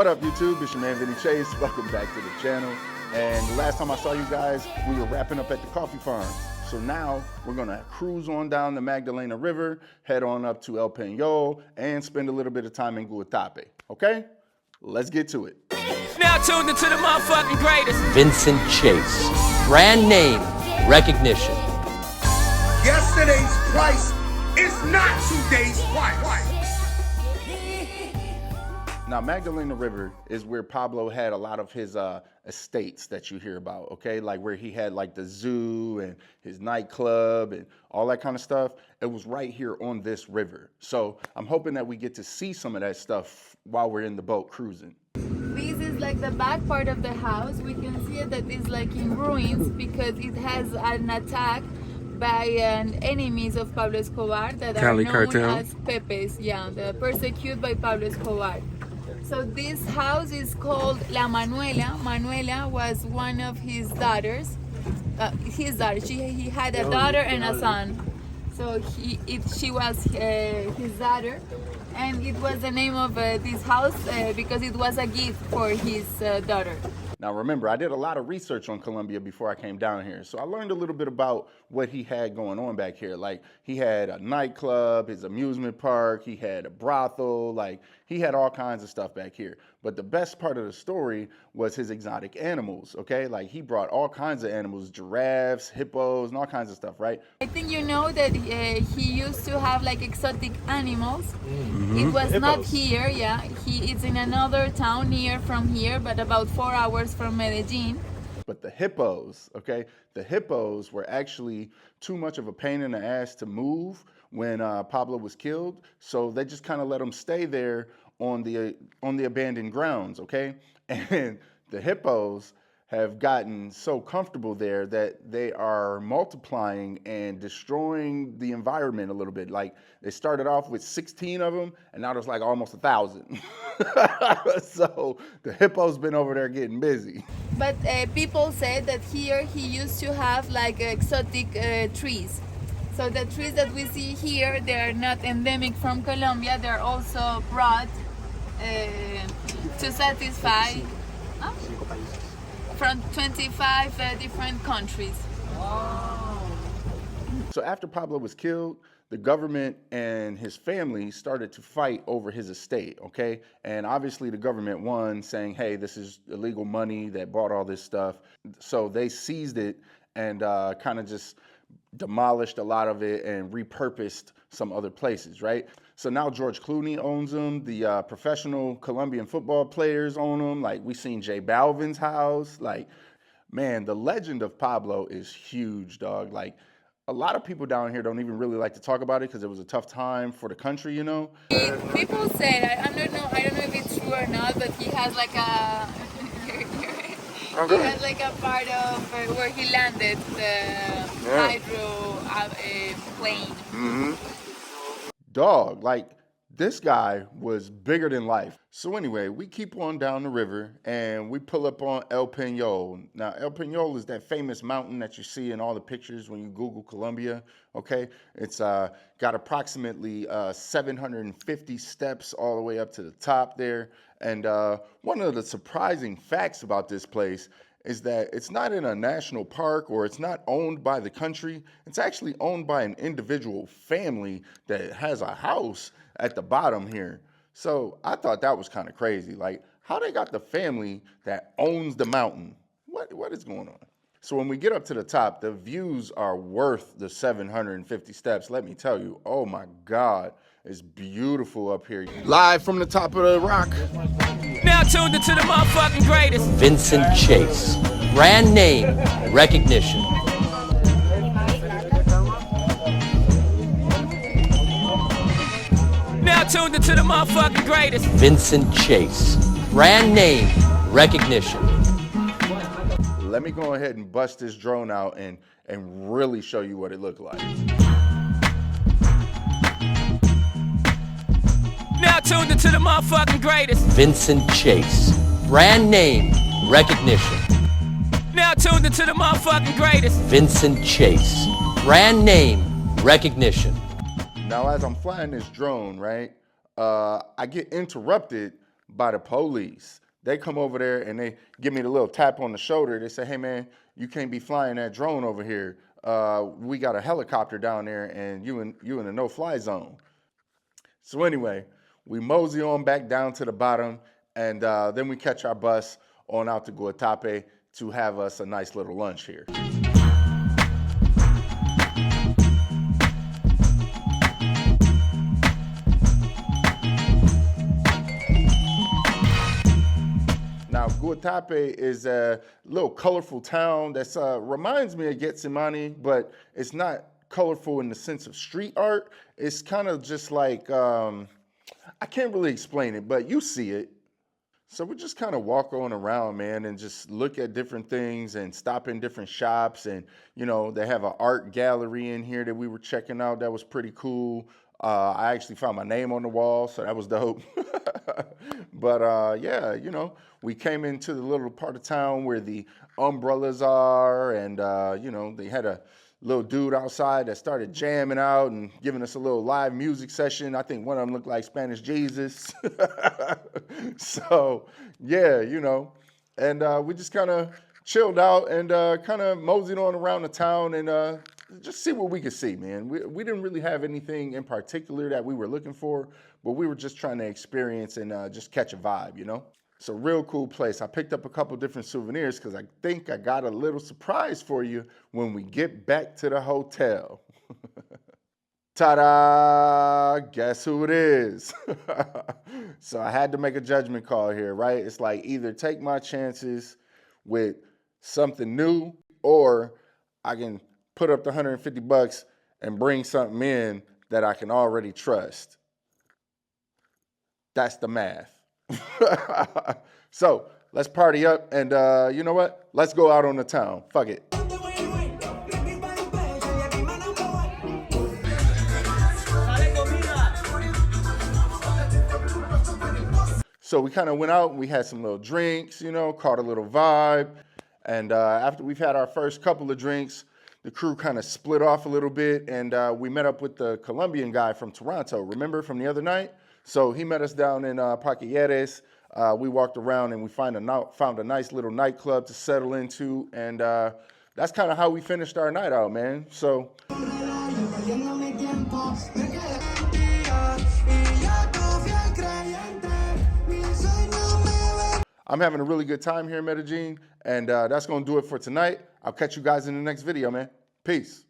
What up, YouTube? It's your man, Vinny Chase. Welcome back to the channel. And the last time I saw you guys, we were wrapping up at the coffee farm. So now we're gonna cruise on down the Magdalena River, head on up to El Peñol, and spend a little bit of time in Guatapé, okay? Let's get to it. Now tuned into the motherfucking greatest. Vincent Chase. Brand name recognition. Yesterday's price is not today's price. Now, Magdalena River is where Pablo had a lot of his estates that you hear about, okay? Like where he had like the zoo and his nightclub and all that kind of stuff. It was right here on this river. So I'm hoping that we get to see some of that stuff while we're in the boat cruising. This is like the back part of the house. We can see that it's like in ruins because it has an attack by enemies of Pablo Escobar that Cali are known cartel. as Pepes. Yeah, they're persecuted by Pablo Escobar. So this house is called La Manuela. Manuela was one of his daughters. He had a daughter and a son. So she was his daughter. And it was the name of this house because it was a gift for his daughter. Now remember, I did a lot of research on Colombia before I came down here. So I learned a little bit about what he had going on back here. Like he had a nightclub, his amusement park, he had a brothel, like he had all kinds of stuff back here. But the best part of the story was his exotic animals, okay? Like he brought all kinds of animals, giraffes, hippos, and all kinds of stuff, right? I think you know that he used to have like exotic animals. It was not here, yeah. It's in another town near from here, but about 4 hours from Medellín. But the hippos, okay? The hippos were actually too much of a pain in the ass to move when Pablo was killed. So they just kind of let him stay there on the abandoned grounds, okay? And the hippos have gotten so comfortable there that they are multiplying and destroying the environment a little bit. Like they started off with 16 of them, and now there's like almost 1,000. So the hippo's been over there getting busy. But people say that here he used to have like exotic trees. So the trees that we see here, they are not endemic from Colombia. They're also brought to satisfy from 25 different countries. So after Pablo was killed, the government and his family started to fight over his estate, okay? And obviously the government won, saying, hey, this is illegal money that bought all this stuff. So they seized it and kind of just demolished a lot of it and repurposed some other places, right? So now George Clooney owns them. The professional Colombian football players own them. Like we seen J Balvin's house. Like, man, the legend of Pablo is huge, dog. Like a lot of people down here don't even really like to talk about it because it was a tough time for the country, you know? People say, I don't know if it's true or not, but he has like a he has like a part of where he landed the hydro plane. Dog, like this guy was bigger than life. So anyway, we keep on down the river and we pull up on El Peñol. Now, El Peñol is that famous mountain that you see in all the pictures when you Google Colombia, okay? It's got approximately 750 steps all the way up to the top there. And one of the surprising facts about this place is that it's not in a national park or it's not owned by the country. It's actually owned by an individual family that has a house at the bottom here. So I thought that was kind of crazy. Like how they got the family that owns the mountain. What is going on? So when we get up to the top, the views are worth the 750 steps. Let me tell you, oh my God, it's beautiful up here. Live from the top of the rock. Now tuned into the motherfucking greatest. Vincent Chase. Brand name recognition. Now tuned into the motherfucking greatest. Vincent Chase. Brand name recognition. Let me go ahead and bust this drone out and really show you what it looked like. Now tuned into the motherfucking greatest. Vincent Chase. Brand name recognition. Now tuned into the motherfucking greatest. Vincent Chase. Brand name recognition. Now, as I'm flying this drone, right, I get interrupted by the police. They come over there and they give me the little tap on the shoulder. They say, hey, man, you can't be flying that drone over here. We got a helicopter down there and you in a no-fly zone. So anyway, we mosey on back down to the bottom, and then we catch our bus on out to Guatapé to have us a nice little lunch here. Now, Guatapé is a little colorful town that reminds me of Getsemani, but it's not colorful in the sense of street art. It's kind of just like, I can't really explain it, but you see it. So we just kind of walk on around, man, and just look at different things and stop in different shops. And, you know, they have an art gallery in here that we were checking out. That was pretty cool. I actually found my name on the wall, so that was dope. But yeah, you know, we came into the little part of town where the umbrellas are, and you know, they had a little dude outside that started jamming out and giving us a little live music session. I think one of them looked like Spanish Jesus. So yeah, you know, and we just kind of chilled out and kind of moseyed on around the town and just see what we could see, man. We didn't really have anything in particular that we were looking for, but we were just trying to experience and just catch a vibe, you know? It's a real cool place. I picked up a couple different souvenirs because I think I got a little surprise for you when we get back to the hotel. Ta-da! Guess who it is? So I had to make a judgment call here, right? It's like either take my chances with something new, or I can put up the $150 and bring something in that I can already trust. That's the math. So let's party up and you know what? Let's go out on the town. Fuck it. So we kind of went out and we had some little drinks, you know, caught a little vibe. And after we've had our first couple of drinks, the crew kind of split off a little bit, and we met up with the Colombian guy from Toronto, remember, from the other night? So he met us down in Paquilleres. We walked around and we found a nice little nightclub to settle into, and that's kind of how we finished our night out, man. So I'm having a really good time here in Medellin, and that's going to do it for tonight. I'll catch you guys in the next video, man. Peace.